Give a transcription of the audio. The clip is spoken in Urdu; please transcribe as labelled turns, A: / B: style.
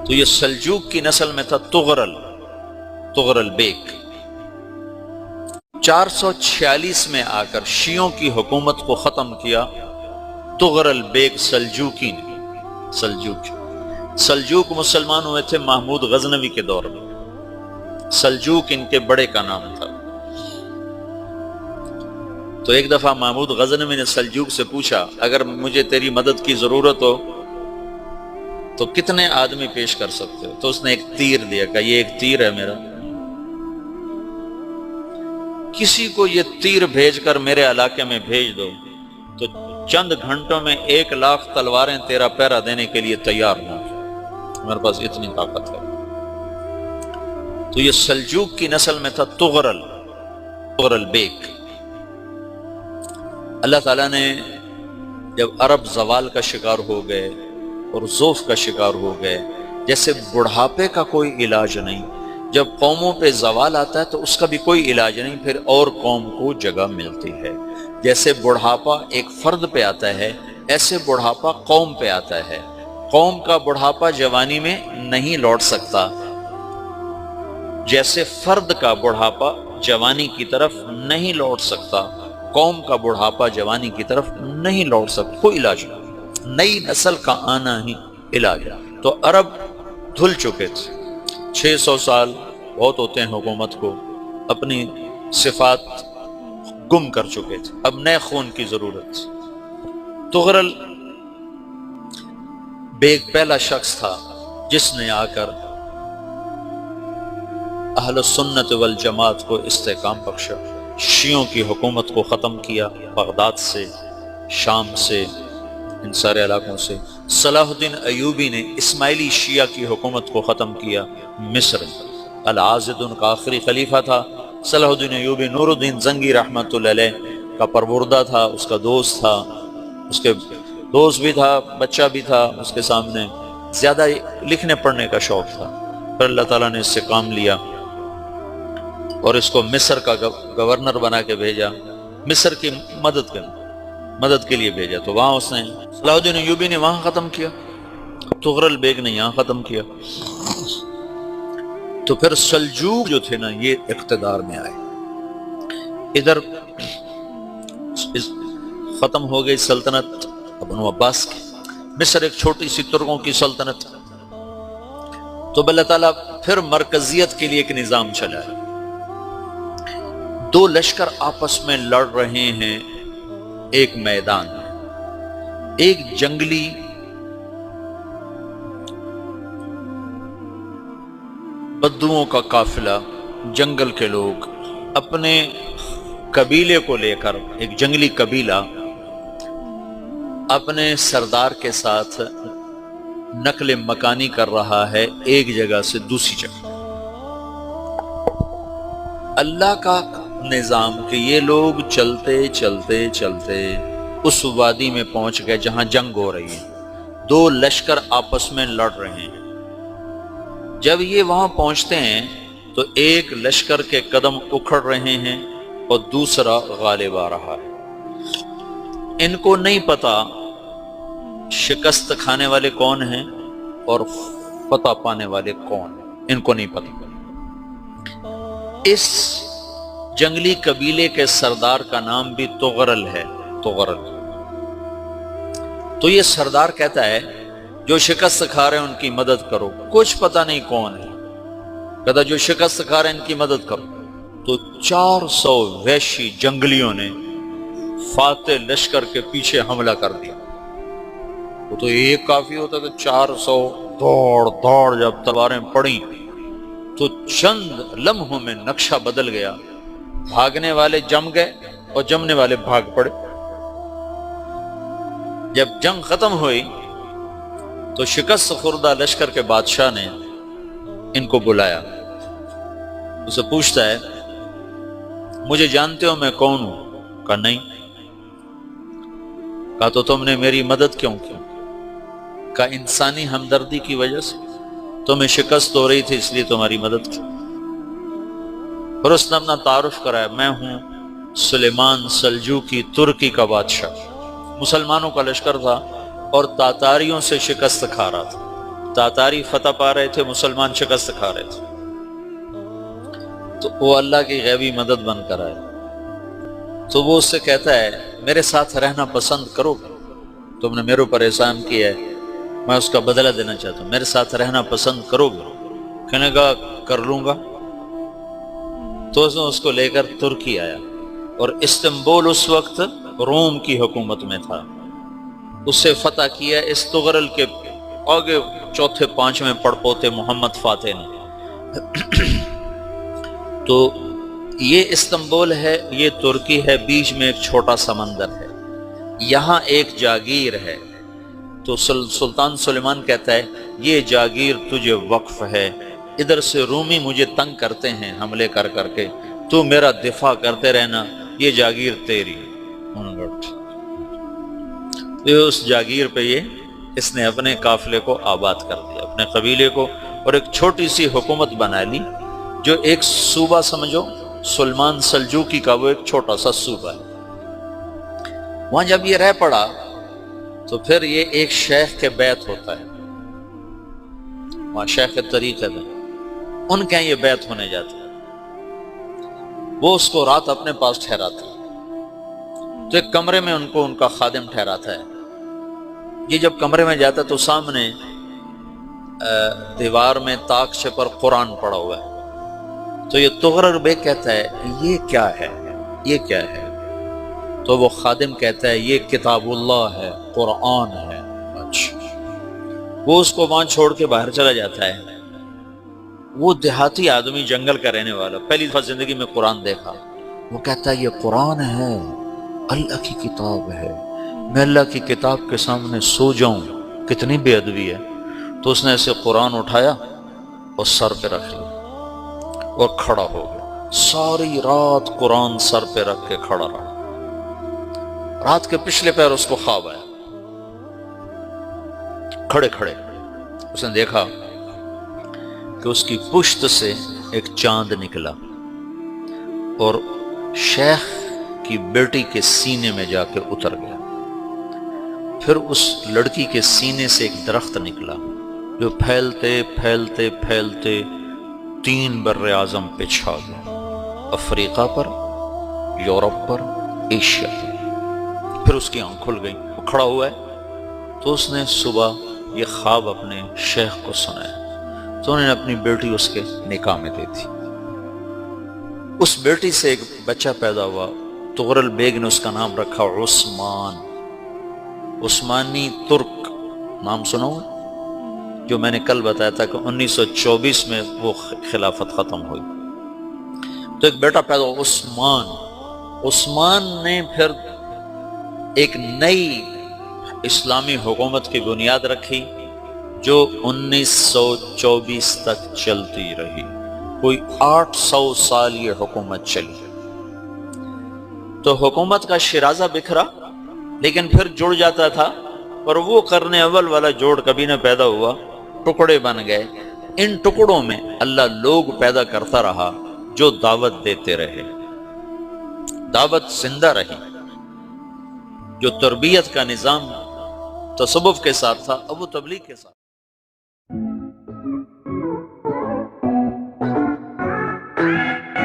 A: تو یہ سلجوق کی نسل میں تھا تغرل بیگ۔ 446 میں آ کر شیعوں کی حکومت کو ختم کیا تغرل بیگ سلجوقی نے۔ سلجوق مسلمان ہوئے تھے محمود غزنوی کے دور میں، سلجوق ان کے بڑے کا نام تھا۔ تو ایک دفعہ محمود غزنوی نے سلجوق سے پوچھا اگر مجھے تیری مدد کی ضرورت ہو تو کتنے آدمی پیش کر سکتے ہو؟ تو اس نے ایک تیر دیا، کہا یہ ایک تیر ہے میرا، کسی کو یہ تیر بھیج کر میرے علاقے میں بھیج دو تو چند گھنٹوں میں 1,00,000 تلواریں تیرا پہرا دینے کے لیے تیار ہوں، میرے پاس اتنی طاقت ہے۔ تو یہ سلجوق کی نسل میں تھا تغرل بیگ۔ اللہ تعالیٰ نے جب عرب زوال کا شکار ہو گئے اور ضعف کا شکار ہو گئے، جیسے بڑھاپے کا کوئی علاج نہیں، جب قوموں پہ زوال آتا ہے تو اس کا بھی کوئی علاج نہیں، پھر اور قوم کو جگہ ملتی ہے۔ جیسے بڑھاپا ایک فرد پہ آتا ہے، ایسے بڑھاپا قوم پہ آتا ہے۔ قوم کا بڑھاپا جوانی میں نہیں لوٹ سکتا، جیسے فرد کا بڑھاپا جوانی کی طرف نہیں لوٹ سکتا، قوم کا بڑھاپا جوانی کی طرف نہیں لوٹ سکتا، کوئی علاج نہیں، نئی نسل کا آنا ہی علاج ہے۔ تو عرب دھل چکے تھے، 600 سال بہت ہوتے ہیں حکومت کو، اپنی صفات گم کر چکے تھے، اب نئے خون کی ضرورت تھی۔ تغرل بیگ پہلا شخص تھا جس نے آ کر اہل سنت والجماعت کو استحکام بخشا، شیعوں کی حکومت کو ختم کیا، بغداد سے، شام سے، ان سارے علاقوں سے۔ صلاح الدین ایوبی نے اسماعیلی شیعہ کی حکومت کو ختم کیا، مصر۔ العاضد ان کا آخری خلیفہ تھا صلاح الدین ایوبی، نور الدین زنگی رحمۃ اللہ علیہ کا پروردہ تھا، اس کا دوست تھا، اس کے دوست بھی تھا، بچہ بھی تھا اس کے سامنے، زیادہ لکھنے پڑھنے کا شوق تھا۔ پھر اللہ تعالیٰ نے اس سے کام لیا اور اس کو مصر کا گورنر بنا کے بھیجا، مصر کی مدد کے لیے بھیجا۔ تو وہاں اس نے صلاح الدین ایوبی نے وہاں ختم کیا، تغرل بیگ نے یہاں ختم کیا۔ تو پھر سلجوق جو تھے نا یہ اقتدار میں آئے، ادھر ختم ہو گئی سلطنت بنو عباس کی، مصر ایک چھوٹی سی ترکوں کی سلطنت۔ تو اللہ تعالیٰ پھر مرکزیت کے لیے ایک نظام چلایا، 2 لشکر آپس میں لڑ رہے ہیں ایک میدان میں، ایک جنگلی بدوؤں کا قافلہ، جنگل کے لوگ اپنے قبیلے کو لے کر، ایک جنگلی قبیلہ اپنے سردار کے ساتھ نقل مکانی کر رہا ہے ایک جگہ سے دوسری جگہ۔ اللہ کا نظام کہ یہ لوگ چلتے چلتے چلتے اس وادی میں پہنچ گئے جہاں جنگ ہو رہی ہے، 2 لشکر آپس میں لڑ رہے ہیں۔ جب یہ وہاں پہنچتے ہیں تو ایک لشکر کے قدم اکھڑ رہے ہیں اور دوسرا غالب آ رہا ہے۔ ان کو نہیں پتا شکست کھانے والے کون ہیں اور فتح پانے والے کون ہیں، ان کو نہیں پتا۔ اس جنگلی قبیلے کے سردار کا نام بھی تغرل ہے، تغرل۔ تو یہ سردار کہتا ہے جو شکست کھا رہے ہیں ان کی مدد کرو، کچھ پتہ نہیں کون ہے، کہتا جو شکست کھا رہے ہیں ان کی مدد کرو۔ تو 400 وحشی جنگلیوں نے فاتح لشکر کے پیچھے حملہ کر دیا۔ وہ تو ایک کافی ہوتا تھا، 400 دوڑ جب تلواریں پڑیں تو چند لمحوں میں نقشہ بدل گیا، بھاگنے والے جم گئے اور جمنے والے بھاگ پڑے۔ جب جنگ ختم ہوئی تو شکست خوردہ لشکر کے بادشاہ نے ان کو بلایا، اسے پوچھتا ہے مجھے جانتے ہو میں کون ہوں؟ کہا نہیں۔ کہا تو تم نے میری مدد کیوں کی؟ کہا انسانی ہمدردی کی وجہ سے، تمہیں شکست ہو رہی تھی اس لیے تمہاری مدد کی۔ پھر اس نے اپنا تعارف کرایا، میں ہوں سلیمان سلجوقی، ترکی کا بادشاہ۔ مسلمانوں کا لشکر تھا اور تاتاریوں سے شکست کھا رہا تھا۔ تاتاری فتح پا رہے تھے، مسلمان شکست کھا رہے تھے، تو وہ اللہ کی غیبی مدد بن کر آئے۔ تو وہ اس سے کہتا ہے میرے ساتھ رہنا پسند کرو گے؟ تم نے میرے اوپر احسان کیا ہے، میں اس کا بدلہ دینا چاہتا ہوں، میرے ساتھ رہنا پسند کرو گے؟ کہنے کا کر لوں گا۔ تو اس کو لے کر ترکی آیا، اور استنبول اس وقت روم کی حکومت میں تھا، اسے فتح کیا اس تغرل کے آگے چوتھے پانچویں پڑپوتے محمد فاتح نے۔ تو یہ استنبول ہے، یہ ترکی ہے، بیچ میں ایک چھوٹا سمندر ہے، یہاں ایک جاگیر ہے۔ تو سلطان سلیمان کہتا ہے یہ جاگیر تجھے وقف ہے، ادھر سے رومی مجھے تنگ کرتے ہیں حملے کر کر کے، تو میرا دفاع کرتے رہنا، یہ جاگیر تیری۔ اس جاگیر پہ اس نے اپنے قافلے کو آباد کر دیا، اپنے قبیلے کو، اور ایک چھوٹی سی حکومت بنا لی، جو ایک صوبہ سمجھو، سلمان سلجوقی کا وہ ایک چھوٹا سا صوبہ ہے۔ وہاں جب یہ رہ پڑا تو پھر یہ ایک شیخ کے بیعت ہوتا ہے، وہاں شیخ طریقت ہے، ان کے یہ بیعت ہونے جاتا ہے، وہ اس کو رات اپنے پاس ٹھہراتا ہے، تو ایک کمرے میں ان کو ان کا خادم ٹھہراتا ہے۔ یہ جب کمرے میں جاتا ہے تو سامنے دیوار میں طاقچے پر قرآن پڑا ہوا ہے، تو یہ تغرل بیگ کہتا ہے یہ کیا ہے، یہ کیا ہے؟ تو وہ خادم کہتا ہے یہ کتاب اللہ ہے، قرآن ہے۔ اچھا، وہ اس کو وہاں چھوڑ کے باہر چلا جاتا ہے۔ وہ دیہاتی آدمی، جنگل کا رہنے والا، پہلی دفعہ زندگی میں قرآن دیکھا، وہ کہتا ہے یہ قرآن ہے، اللہ کی کتاب ہے، میں اللہ کی کتاب کے سامنے سو جاؤں، کتنی بے ادبی ہے۔ تو اس نے ایسے قرآن اٹھایا اور سر پہ رکھ لیا اور کھڑا ہو گیا، ساری رات قرآن سر پہ رکھ کے کھڑا رہا۔ رات کے پچھلے پہر اس کو خواب آیا، کھڑے کھڑے اس نے دیکھا کہ اس کی پشت سے ایک چاند نکلا اور شیخ کی بیٹی کے سینے میں جا کے اتر گیا۔ پھر اس لڑکی کے سینے سے ایک درخت نکلا جو پھیلتے پھیلتے پھیلتے 3 بر اعظم پہ چھا گیا، افریقہ پر، یورپ پر، ایشیا پر۔ پھر اس کی آنکھ کھل گئی، وہ کھڑا ہوا ہے، تو اس نے صبح یہ خواب اپنے شیخ کو سنایا، تو انہوں نے اپنی بیٹی اس کے نکاح میں دے دی۔ اس بیٹی سے ایک بچہ پیدا ہوا، تغرل بیگ نے اس کا نام رکھا عثمان، عثمانی ترک نام سنا ہوا، جو میں نے کل بتایا تھا کہ 1924 میں وہ خلافت ختم ہوئی۔ تو ایک بیٹا پیدا ہوا عثمان۔ عثمان نے پھر ایک نئی اسلامی حکومت کی بنیاد رکھی جو 1924 تک چلتی رہی، کوئی 800 سال یہ حکومت چلی۔ تو حکومت کا شیرازہ بکھرا، لیکن پھر جڑ جاتا تھا، اور وہ قرن اول والا جوڑ کبھی نہ پیدا ہوا، ٹکڑے بن گئے۔ ان ٹکڑوں میں اللہ لوگ پیدا کرتا رہا جو دعوت دیتے رہے، دعوت زندہ رہی۔ جو تربیت کا نظام تصوف کے ساتھ تھا، اب وہ تبلیغ کے ساتھ۔